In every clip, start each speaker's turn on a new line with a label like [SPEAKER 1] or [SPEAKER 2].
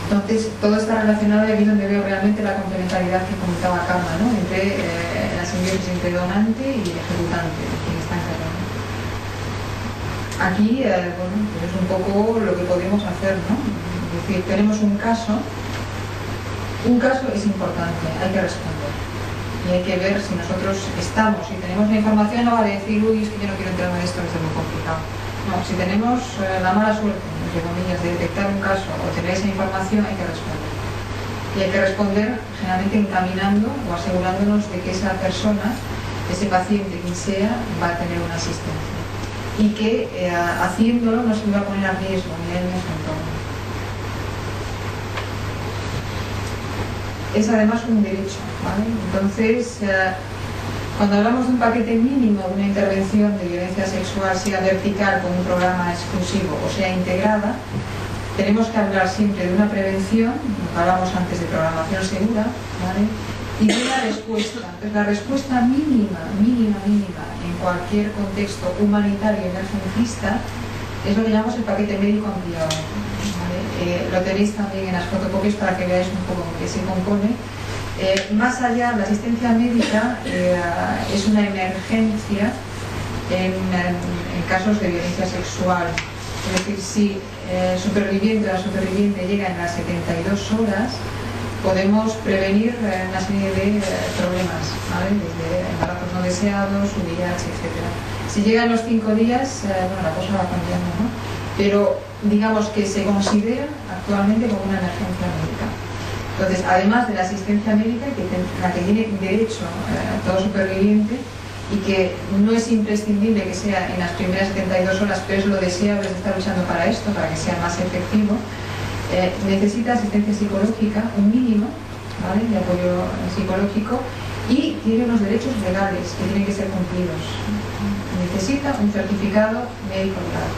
[SPEAKER 1] Entonces, todo está relacionado y aquí es donde veo realmente la complementariedad que comentaba Karma, ¿no? Entre la simbiosis entre donante y el ejecutante, quien está encargado. Aquí, bueno, pues es un poco lo que podemos hacer, ¿no? Es decir, tenemos un caso es importante, hay que responder. Y hay que ver si nosotros estamos, si tenemos la información, no vale decir, uy, es que yo no quiero entrar en esto, es muy complicado. No, si tenemos la mala suerte, entre comillas, de detectar un caso o tener esa información, hay que responder. Y hay que responder generalmente encaminando o asegurándonos de que esa persona, ese paciente, quien sea, va a tener una asistencia. Y que haciéndolo no se va a poner a riesgo ni él ni su entorno. Es además un derecho, ¿vale? Entonces, cuando hablamos de un paquete mínimo de una intervención de violencia sexual, sea vertical con un programa exclusivo o sea integrada, tenemos que hablar siempre de una prevención, lo que hablamos antes de programación segura, ¿vale? Y de una respuesta. Entonces, la respuesta mínima en cualquier contexto humanitario emergencista es lo que llamamos el paquete médico ampliado. ¿Vale? Lo tenéis también en las fotocopias para que veáis un poco qué se compone. Más allá, la asistencia médica es una emergencia en casos de violencia sexual. Es decir, si el superviviente o la superviviente llega en las 72 horas, podemos prevenir una serie de problemas, ¿vale? Desde embarazos no deseados, VIH, etc. Si llegan los 5 días, bueno, la cosa va cambiando, ¿no? Pero digamos que se considera actualmente como una emergencia médica. Entonces, además de la asistencia médica, la que tiene derecho todo superviviente, y que no es imprescindible que sea en las primeras 72 horas, pero es lo deseable de estar luchando para esto, para que sea más efectivo, necesita asistencia psicológica, un mínimo, ¿vale?, de apoyo psicológico, y tiene unos derechos legales que tienen que ser cumplidos. Necesita un certificado médico legal,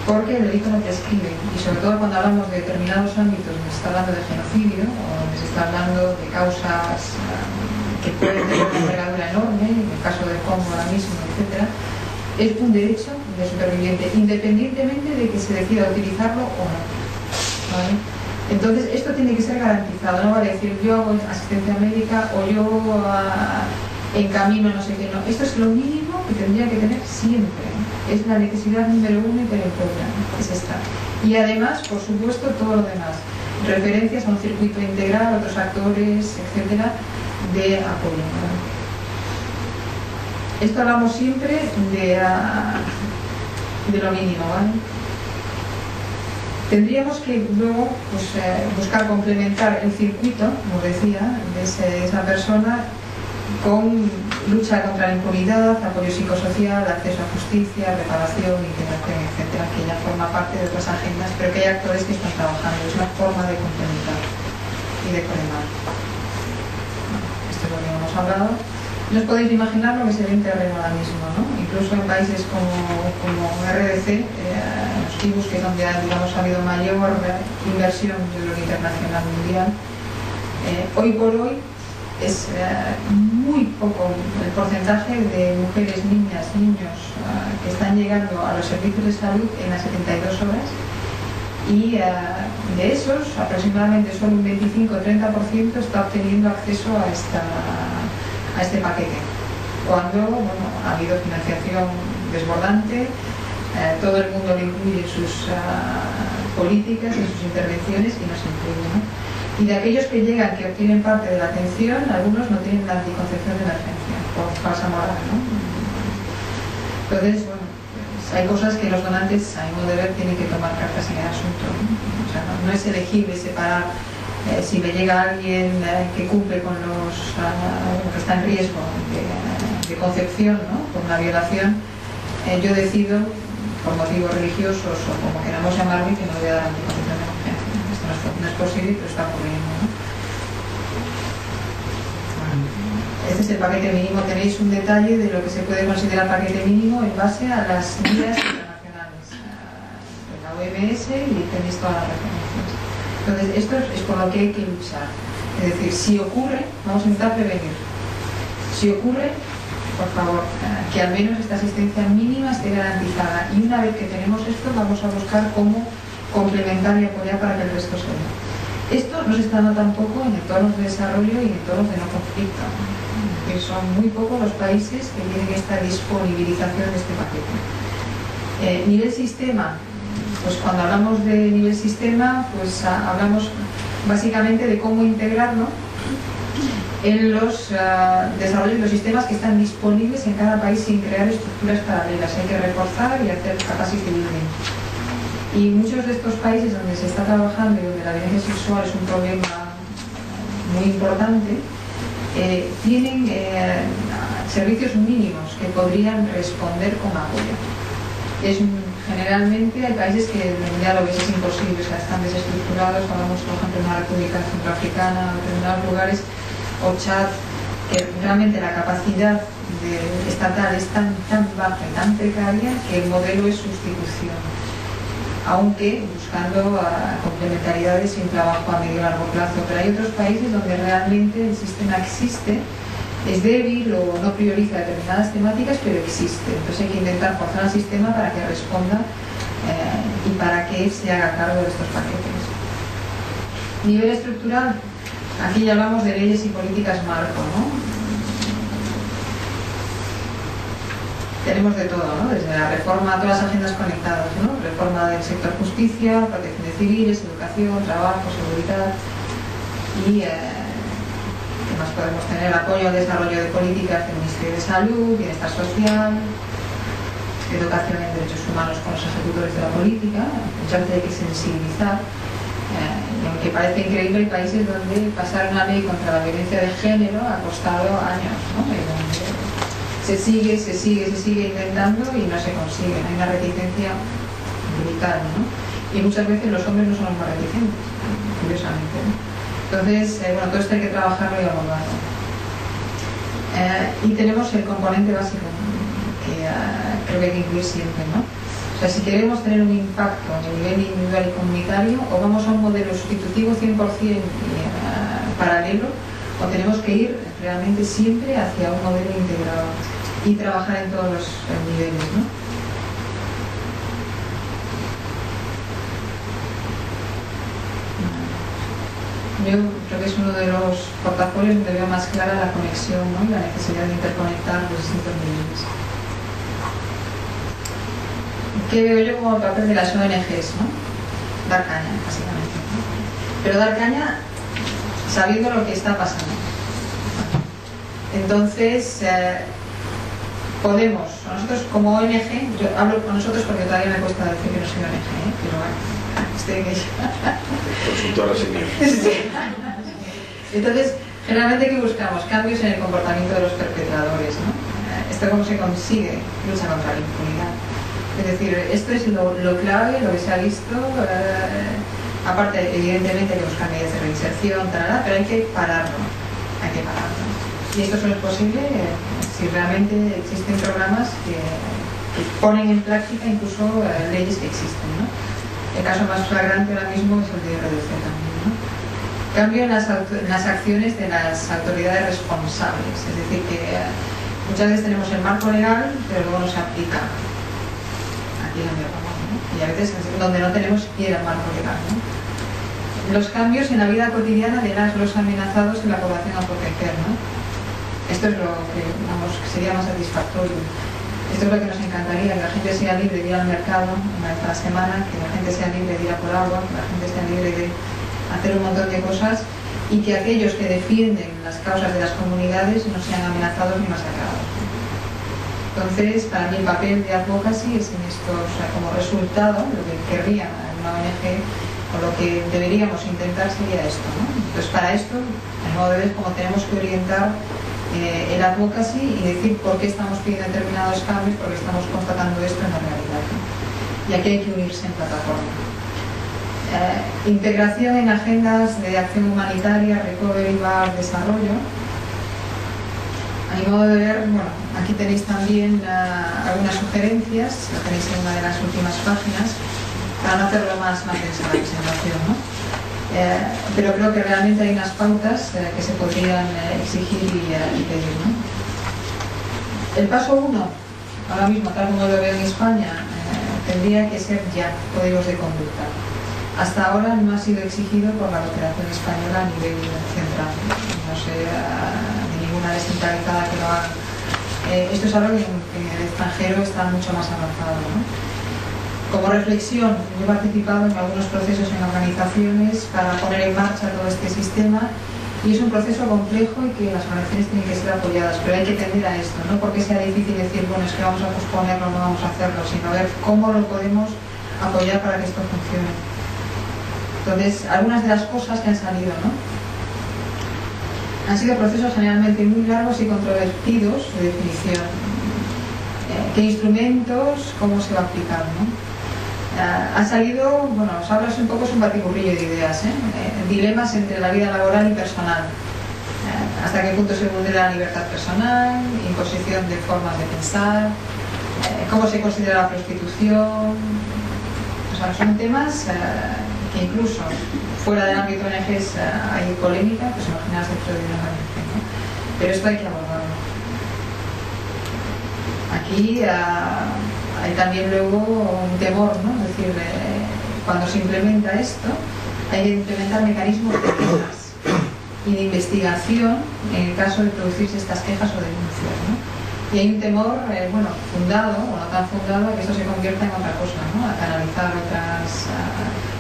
[SPEAKER 1] porque el delito no prescribe, y sobre todo cuando hablamos de determinados ámbitos donde se está hablando de genocidio o donde se está hablando de causas que pueden tener una envergadura enorme, en el caso del Congo ahora mismo, etc., es un derecho de superviviente, independientemente de que se decida utilizarlo o no. ¿Vale? Entonces, esto tiene que ser garantizado, no vale decir yo hago asistencia médica o yo encamino no sé qué, no. Esto es lo mínimo que tendría que tener siempre. Es la necesidad número 1 y perentoria, es esta. Y además, por supuesto, todo lo demás. Referencias a un circuito integral, otros actores, etcétera, de apoyo, ¿vale? Esto hablamos siempre de lo mínimo, ¿vale? Tendríamos que luego pues, buscar complementar el circuito, como decía, de esa persona con lucha contra la impunidad, apoyo psicosocial, acceso a justicia, reparación, integración, etcétera, que ya forma parte de otras agendas, pero que hay actores que están trabajando. Es una forma de complementar y de coordinar. Esto es lo que hemos hablado. No os podéis imaginar lo que se ve en terreno ahora mismo, ¿no? Incluso en países como RDC, los Kibus, que es donde digamos, ha habido mayor inversión de lo internacional mundial, hoy por hoy es muy poco el porcentaje de mujeres, niñas, niños que están llegando a los servicios de salud en las 72 horas, y de esos aproximadamente solo un 25-30% está obteniendo acceso a este paquete, cuando bueno, ha habido financiación desbordante, todo el mundo lo incluye en sus políticas, en sus intervenciones, y no se incluye, ¿no? Y de aquellos que llegan, que obtienen parte de la atención, algunos no tienen la anticoncepción de emergencia, por falsa moral, ¿no? Entonces, bueno, pues hay cosas que los donantes, a mi modo de ver, tienen que tomar cartas en el asunto, ¿no? O sea, no es elegible separar. Si me llega alguien que cumple con que está en riesgo de concepción, ¿no?, por una violación, yo decido, por motivos religiosos o como queramos llamarlo, que no voy a dar anticoncepción de emergencia. Esto no es posible, pero está ocurriendo, ¿no? Este es el paquete mínimo. Tenéis un detalle de lo que se puede considerar paquete mínimo en base a las guías internacionales de la OMS, y tenéis todas las referencias. Entonces, esto es por lo que hay que luchar. Es decir, si ocurre, vamos a intentar prevenir. Si ocurre, por favor, que al menos esta asistencia mínima esté garantizada. Y una vez que tenemos esto, vamos a buscar cómo complementar y apoyar para que el resto se dé. Esto no se está dando tampoco en entornos de desarrollo y en entornos de no conflicto. Que son muy pocos los países que tienen esta disponibilización de este paquete. Nivel sistema, pues cuando hablamos de nivel sistema, pues hablamos básicamente de cómo integrarlo en los desarrollos de los sistemas que están disponibles en cada país sin crear estructuras paralelas. Hay que reforzar y hacer capacity building. Y muchos de estos países donde se está trabajando y donde la violencia sexual es un problema muy importante, tienen servicios mínimos que podrían responder con apoyo. Generalmente hay países que ya lo ves, es imposible, o sea, están desestructurados. Hablamos, por ejemplo, de una república centroafricana, en determinados lugares, o Chad, que realmente la capacidad estatal es tan baja y tan precaria que el modelo es sustitución, aunque buscando complementariedades y un trabajo a medio y largo plazo. Pero hay otros países donde realmente el sistema existe, es débil o no prioriza determinadas temáticas, pero existe. Entonces hay que intentar forzar al sistema para que responda y para que se haga cargo de estos paquetes. Nivel estructural, aquí ya hablamos de leyes y políticas marco, ¿no? Tenemos de todo, ¿no? Desde la reforma a todas las agendas conectadas, ¿no? Reforma del sector justicia, protección de civiles, educación, trabajo, seguridad y ¿qué más podemos tener? Apoyo al desarrollo de políticas del Ministerio de Salud, Bienestar Social, educación en derechos humanos con los ejecutores de la política. Muchas veces hay que sensibilizar. Y aunque parece increíble, hay países donde pasar una ley contra la violencia de género ha costado años, ¿no? Se sigue intentando y no se consigue. Hay una reticencia brutal, ¿no? Y muchas veces los hombres no son los más reticentes, curiosamente, ¿no? Entonces, bueno, todo esto hay que trabajarlo y abordarlo. Y tenemos el componente básico, que creo que hay que incluir siempre, ¿no? O sea, si queremos tener un impacto a nivel individual y comunitario, o vamos a un modelo sustitutivo 100% paralelo, o tenemos que ir realmente siempre hacia un modelo integrado y trabajar en todos los niveles, ¿no? Yo creo que es uno de los portafolios donde veo más clara la conexión, ¿no? Y la necesidad de interconectar los distintos niveles. ¿Qué veo yo como el papel de las ONGs, ¿no? Dar caña, básicamente, ¿no? Pero dar caña sabiendo lo que está pasando. Entonces, podemos, nosotros como ONG, yo hablo con nosotros porque todavía me cuesta decir que no soy ONG, pero bueno, estoy en ella.
[SPEAKER 2] Consultora senior.
[SPEAKER 1] Sí. Entonces, generalmente, ¿qué buscamos? Cambios en el comportamiento de los perpetradores, ¿no? Esto cómo se consigue, lucha contra la impunidad. Es decir, esto es lo clave, lo que se ha visto. Aparte, evidentemente, hay que buscar medidas de reinserción, pero hay que pararlo. Y esto solo es posible si realmente existen programas que ponen en práctica incluso leyes que existen, ¿no? El caso más flagrante ahora mismo es el de RDC también, ¿no? Cambio en las acciones de las autoridades responsables, es decir, que muchas veces tenemos el marco legal, pero luego no se aplica. Aquí en el Ramón, ¿no? Y a veces donde no tenemos siquiera el marco legal, ¿no? Los cambios en la vida cotidiana de los amenazados y la población a proteger, ¿no? Esto es lo que, vamos, sería más satisfactorio. Esto es lo que nos encantaría, que la gente sea libre de ir al mercado una vez a la semana, que la gente sea libre de ir a por agua, que la gente sea libre de hacer un montón de cosas y que aquellos que defienden las causas de las comunidades no sean amenazados ni masacrados. Entonces, para mí el papel de advocacy es en esto, o sea, como resultado, lo que querría una ONG o lo que deberíamos intentar sería esto, ¿no? Entonces, para esto, a modo de ver, como tenemos que orientar el advocacy y decir por qué estamos pidiendo determinados cambios, por qué estamos constatando esto en la realidad, ¿no? Y aquí hay que unirse en plataforma. Integración en agendas de acción humanitaria, recovery, bar, desarrollo. A mi modo de ver, bueno, aquí tenéis también algunas sugerencias, lo tenéis en una de las últimas páginas, para no hacerlo más densa la presentación, ¿no? Pero creo que realmente hay unas pautas que se podrían exigir y pedir, ¿no? El paso 1, ahora mismo, tal como lo veo en España, tendría que ser ya códigos de conducta. hasta ahora no ha sido exigido por la cooperación española a nivel central. No sé de ninguna descentralizada que lo haga. Esto es algo que en el extranjero está mucho más avanzado, ¿no? Como reflexión, yo he participado en algunos procesos en organizaciones para poner en marcha todo este sistema y es un proceso complejo y que las organizaciones tienen que ser apoyadas, pero hay que tender a esto, no porque sea difícil decir, bueno, es que vamos a posponerlo, no vamos a hacerlo, sino ver cómo lo podemos apoyar para que esto funcione. Entonces, algunas de las cosas que han salido, ¿no? Han sido procesos generalmente muy largos y controvertidos de definición. ¿Qué instrumentos? ¿Cómo se va a aplicar, no? Ha salido, bueno, os hablo un poco, es un batiburrillo de ideas, dilemas entre la vida laboral y personal. Hasta qué punto se vulnera la libertad personal, imposición de formas de pensar, cómo se considera la prostitución. O sea, son temas que incluso fuera del ámbito de ONGs hay polémica, pues imaginas dentro de una organización, ¿no? Pero esto hay que abordarlo. Aquí hay también luego un temor, ¿no? Es decir, cuando se implementa esto, hay que implementar mecanismos de quejas y de investigación en el caso de producirse estas quejas o denuncias, ¿no? Y hay un temor, bueno, fundado o no tan fundado, a que esto se convierta en otra cosa, ¿no? A canalizar otras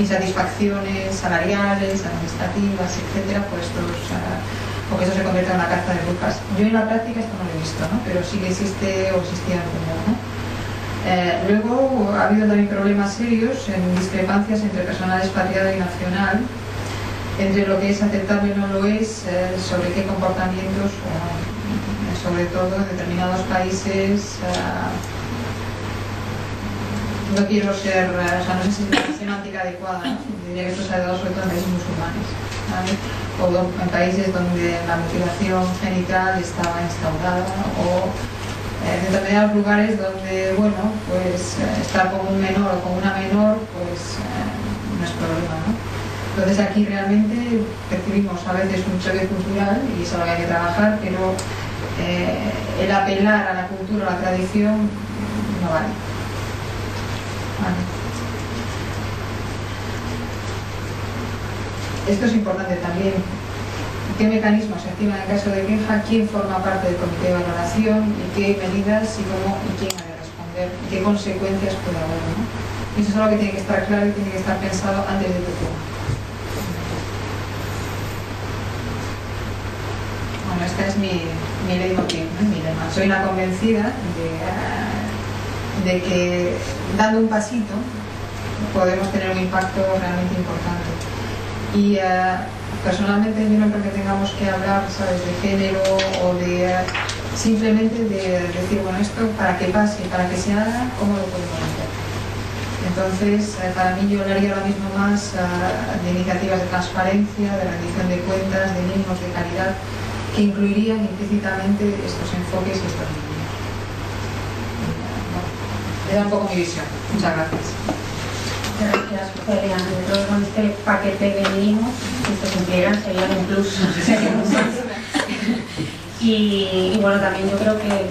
[SPEAKER 1] insatisfacciones salariales, administrativas, etcétera, por estos, o que eso se convierta en una carta de Lucas. Yo en la práctica esto no lo he visto, ¿no? Pero sí que existe o existía el temor, ¿no? Luego ha habido también problemas serios en discrepancias entre personal expatriado y nacional, entre lo que es aceptable y no lo es, sobre qué comportamientos, sobre todo en determinados países. No quiero ser, o sea, no sé si es una semántica adecuada, ¿no? Diría que esto se ha dado sobre todo en países musulmanes, ¿vale? O en países donde la mutilación genital estaba instaurada, o en determinados lugares donde, bueno, pues estar con un menor o con una menor, pues no es problema, ¿no? Entonces aquí realmente percibimos a veces un choque cultural y es algo que hay que trabajar, pero el apelar a la cultura, a la tradición, no vale. Vale. Esto es importante también. ¿Qué mecanismos se activan en caso de queja? ¿Quién forma parte del comité de valoración? ¿Y qué medidas y cómo y quién ha de responder? ¿Y qué consecuencias puede haber, ¿no? Y eso es algo que tiene que estar claro y tiene que estar pensado antes de todo. Bueno, esta es mi leitmotiv, ¿no? Mi lema. Soy una convencida de que dando un pasito podemos tener un impacto realmente importante. Y personalmente yo no creo que tengamos que hablar, ¿sabes?, de género o de simplemente de decir, bueno, esto para que pase, para que se haga, ¿cómo lo podemos hacer? Entonces, para mí yo hablaría ahora mismo más de iniciativas de transparencia, de rendición de cuentas, de mínimos de calidad, que incluirían implícitamente estos enfoques y estos líneas. Bueno, era un poco mi visión. Muchas gracias.
[SPEAKER 3] Gracias, Celia. Nosotros con este paquete de mínimos, si se cumplieran, sería un plus. Y bueno, también yo creo que